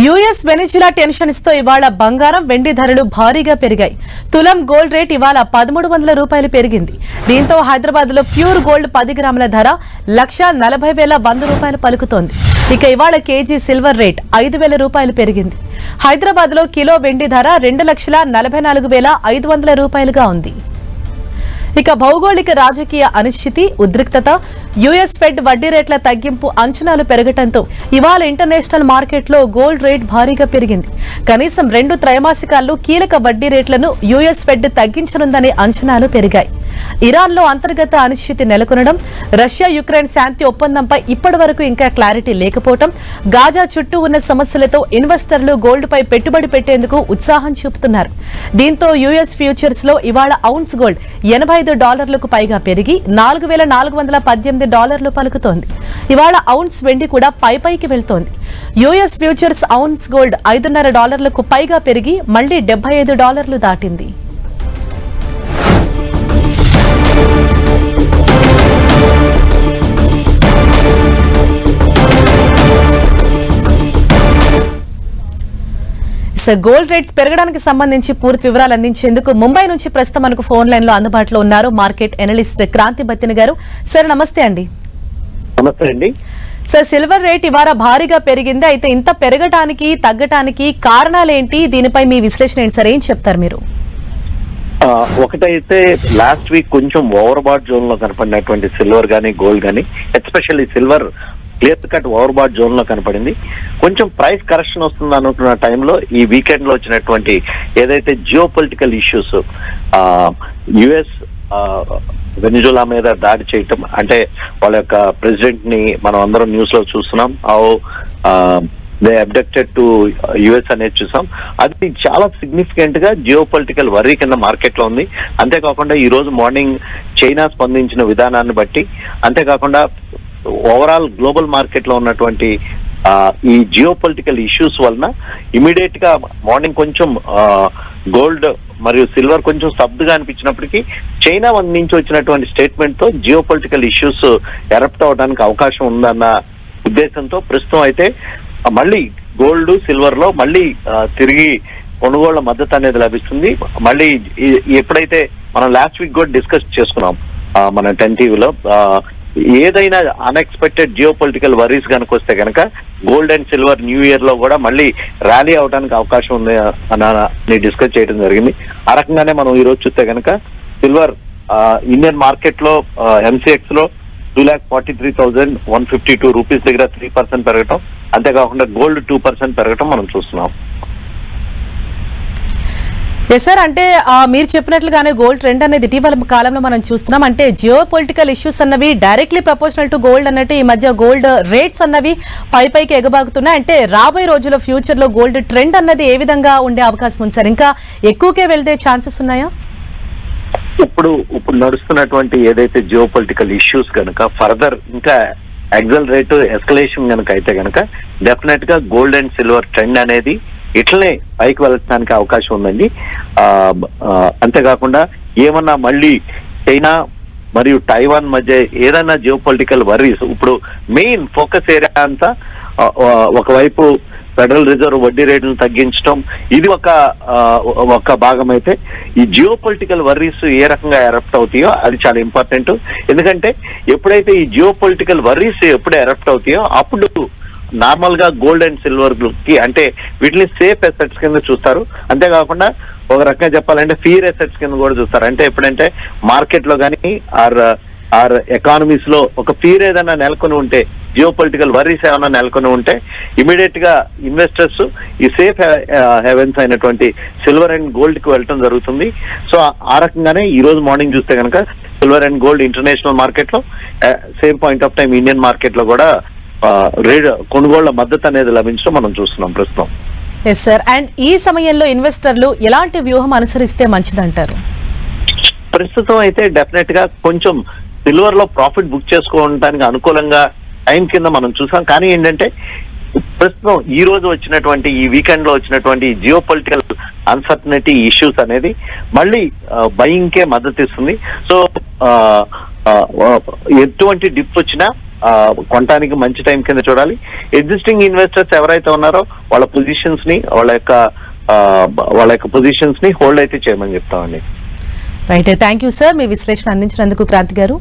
US Venezuela tensions తో ఇవాళ బంగారం వెండి ధరలు భారీగా పెరిగాయి. తులం గోల్డ్ రేట్ ఇవాళ 1300 రూపాయలు పెరిగింది. దీంతో హైదరాబాద్ లో ప్యూర్ గోల్డ్ 10 గ్రాముల ధర 1,40,100 రూపాయలు పలుకుతోంది. ఇక ఇవాళ కేజీ సిల్వర్ రేట్ 5,000 రూపాయలు పెరిగింది. హైదరాబాద్ లో కిలో వెండి ధర 2,44,500 రూపాయలుగా ఉంది. ఇక భౌగోళిక రాజకీయ అనిశ్చితి, ఉద్రిక్తత, యుఎస్ ఫెడ్ వడ్డీ రేట్ల తగ్గింపు అంచనాలు పెరగడంతో ఇవాళ ఇంటర్నేషనల్ మార్కెట్లో గోల్డ్ రేట్ భారీగా పెరిగింది. కనీసం 2 త్రైమాసికాల్లో కీలక వడ్డీ రేట్లను యుఎస్ ఫెడ్ తగ్గించనుందనే అంచనాలు పెరిగాయి. ఇరాన్లో అంతర్గత అనిశ్చితి నెలకొనడం, రష్యా యుక్రెయిన్ శాంతి ఒప్పందంపై ఇప్పటి వరకు ఇంకా క్లారిటీ లేకపోవడం, గాజా చుట్టూ ఉన్న సమస్యలతో ఇన్వెస్టర్లు గోల్డ్ పై పెట్టుబడి పెట్టేందుకు ఉత్సాహం చూపుతున్నారు. దీంతో యుఎస్ ఫ్యూచర్స్ లో ఇవాళ ఔన్స్ గోల్డ్ $85 పైగా పెరిగి $4,418 పలుకుతోంది. ఇవాళ ఔన్స్ వెండి కూడా పైకి వెళ్తోంది. యుఎస్ ఫ్యూచర్స్ ఔన్స్ గోల్డ్ $5.5 పైగా పెరిగి మళ్లీ $75 దాటింది. గోల్డ్ రేట్స్ పెరగడానికి సంబంధించి పూర్తి వివరాలు అందించేందుకు ముంబై నుంచి ప్రస్తుతం మనకు ఫోన్ లైన్ లో అందుబాటులో ఉన్నారు మార్కెట్ ఎనలిస్ట్ క్రాంతి బత్తిన గారు. సార్ నమస్తే అండి. నమస్తే అండి. సార్, సిల్వర్ రేట్ ఇవాళ భారీగా పెరిగింది. అయితే ఇంత పెరగటానికి తగ్గటానికి కారణాలు ఏంటి? దీనిపై మీ విశ్లేషణ ఏంటి సార్? ఏం చెప్తారు మీరు? ఒకటైతే లాస్ట్ వీక్ కొంచెం ఓవర్ బాట్ జోన్ లో కనపడినటువంటి సిల్వర్ గానీ గోల్డ్ గానీ, especially silver clear cut over bat zone లో కనపడింది. కొంచెం ప్రైస్ కరెక్షన్ వస్తుంది అనుకున్న టైంలో ఈ వీకెండ్ లో వచ్చినటువంటి ఏదైతే geo political issues, US Venezuela మీద దాడి చేయటం, అంటే వాళ్ళ యొక్క ప్రెసిడెంట్ ని మనం అందరం న్యూస్ లో చూస్తున్నాం. దే అబ్డక్టెడ్ టు యుఎస్ అనేది చూసాం. అది చాలా సిగ్నిఫికెంట్ గా జియో పొలిటికల్ వర్రీ కింద మార్కెట్ లో ఉంది. అంతేకాకుండా ఈ రోజు మార్నింగ్ చైనా స్పందించిన విధానాన్ని బట్టి, అంతేకాకుండా ఓవరాల్ గ్లోబల్ మార్కెట్ లో ఉన్నటువంటి ఈ జియో పొలిటికల్ ఇష్యూస్ వలన ఇమీడియట్ గా మార్నింగ్ కొంచెం గోల్డ్ మరియు సిల్వర్ కొంచెం స్తబ్దుగా అనిపించినప్పటికీ చైనా నుంచి వచ్చినటువంటి స్టేట్మెంట్ తో జియో పొలిటికల్ ఇష్యూస్ ఎరప్ట్ అవడానికి అవకాశం ఉందన్న ఉద్దేశంతో ప్రస్తుతం అయితే మళ్ళీ గోల్డ్ సిల్వర్ లో మళ్ళీ తిరిగి కొనుగోళ్ల మద్దతు అనేది లభిస్తుంది. మళ్ళీ ఎప్పుడైతే మనం లాస్ట్ వీక్ కూడా డిస్కస్ చేసుకున్నాం మన 10 టీవీలో, ఏదైనా అన్ఎక్స్పెక్టెడ్ జియో పొలిటికల్ వరీస్ కనుక వస్తే కనుక gold and silver new year లో కూడా మళ్ళీ ర్యాలీ అవడానికి అవకాశం ఉంది అని డిస్కస్ చేయడం జరిగింది. ఆ రకంగానే మనం ఈ రోజు చూస్తే కనుక సిల్వర్ ఇండియన్ మార్కెట్ లో ఎంసీఎక్స్ లో 2,43,152 రూపీస్ దగ్గర 3% పెరగటం, అంతేకాకుండా గోల్డ్ 2% పెరగటం మనం చూస్తున్నాం. ఎస్ సార్, అంటే మీరు చెప్పినట్లుగానే గోల్డ్ ట్రెండ్ అనేది ఇటీవల కాలంలో మనం చూస్తున్నాం. అంటే జియో పొలిటికల్ ఇష్యూస్ అన్నవి డైరెక్ట్లీ ప్రపోర్షనల్ టు గోల్డ్ అన్నట్టు ఈ మధ్య గోల్డ్ రేట్స్ అన్నవి పైకి ఎగబాగుతున్నాయి. అంటే రాబోయే రోజుల్లో ఫ్యూచర్ లో గోల్డ్ ట్రెండ్ అన్నది ఏ విధంగా ఉండే అవకాశం ఉంది సార్? ఇంకా ఎక్కువకే వెళ్తే ఛాన్సెస్ ఉన్నాయా? ఇప్పుడు నడుస్తున్నటువంటి ఏదైతే జియో పొలిటికల్ ఇష్యూస్ కనుక ఫర్దర్ ఇంకా యాక్సలరేట్ ఎస్కలేషన్ కనుక అయితే కనుక డెఫినెట్ గా గోల్డ్ అండ్ సిల్వర్ ట్రెండ్ అనేది ఇట్లనే పైకి వెళ్ళడానికి అవకాశం ఉందండి. అంతేకాకుండా ఏమన్నా మళ్ళీ చైనా మరియు టైవాన్ మధ్య ఏదైనా జియో పొలిటికల్ వర్రీస్, ఇప్పుడు మెయిన్ ఫోకస్ ఏరియా అంతా ఒకవైపు ఫెడరల్ రిజర్వ్ వడ్డీ రేట్లను తగ్గించడం, ఇది ఒక భాగం అయితే ఈ జియో పొలిటికల్ వర్రీస్ ఏ రకంగా ఎరప్ట్ అవుతాయో అది చాలా ఇంపార్టెంట్. ఎందుకంటే ఎప్పుడైతే ఈ జియో పొలిటికల్ వర్రీస్ ఎప్పుడు ఎరప్ట్ అవుతాయో అప్పుడు నార్మల్ గా గోల్డ్ అండ్ సిల్వర్ కి అంటే వీటిని సేఫ్ అసెట్స్ కింద చూస్తారు. అంతేకాకుండా ఒక రకంగా చెప్పాలంటే ఫియర్ అసెట్స్ కింద కూడా చూస్తారు. అంటే ఎప్పుడంటే మార్కెట్ లో కానీ ఆర్ ఎకానమీస్ లో ఒక ఫియర్ ఏదైనా నెలకొని ఉంటే, జియో పొలిటికల్ వర్రీస్ ఏమైనా నెలకొని ఉంటే ఇమీడియట్ గా ఇన్వెస్టర్స్ ఈ సేఫ్ హెవెన్స్ అయినటువంటి సిల్వర్ అండ్ గోల్డ్ కి వెళ్ళటం జరుగుతుంది. సో ఆ రకంగానే ఈ రోజు మార్నింగ్ చూస్తే కనుక silver and gold international market లో same point of time Indian market లో కూడా కొనుగోళ్ల మద్దతు అనేది లభించడం మనం చూస్తున్నాం ప్రస్తుతం. ఎస్ సార్, అండ్ ఈ సమయంలో ఇన్వెస్టర్లు ఎలాంటి వ్యూహం అనుసరిస్తే మంచిదంటారు? ప్రస్తుతం అయితే డెఫినెట్ గా కొంచెం సిల్వర్ లో ప్రాఫిట్ బుక్ చేసుకోవడానికి అనుకూలంగా టైం కింద మనం చూసాం. కానీ ఏంటంటే ప్రస్తుతం ఈ రోజు వచ్చినటువంటి ఈ వీకెండ్ లో వచ్చినటువంటి జియో పొలిటికల్ అన్సర్టనిటీ ఇష్యూస్ అనేది మళ్ళీ బయింగ్ కే మద్దతు ఇస్తుంది. సో ఎటువంటి డిప్ వచ్చినా కొనడానికి మంచి టైం కింద చూడాలి. ఎగ్జిస్టింగ్ ఇన్వెస్టర్స్ ఎవరైతే ఉన్నారో వాళ్ళ పొజిషన్స్ ని వాళ్ళ యొక్క పొజిషన్స్ ని హోల్డ్ అయితే చేయమని చెప్తామండి. రైట్, థ్యాంక్ యూ సార్ మీ విశ్లేషణ అందించినందుకు క్రాంతి గారు.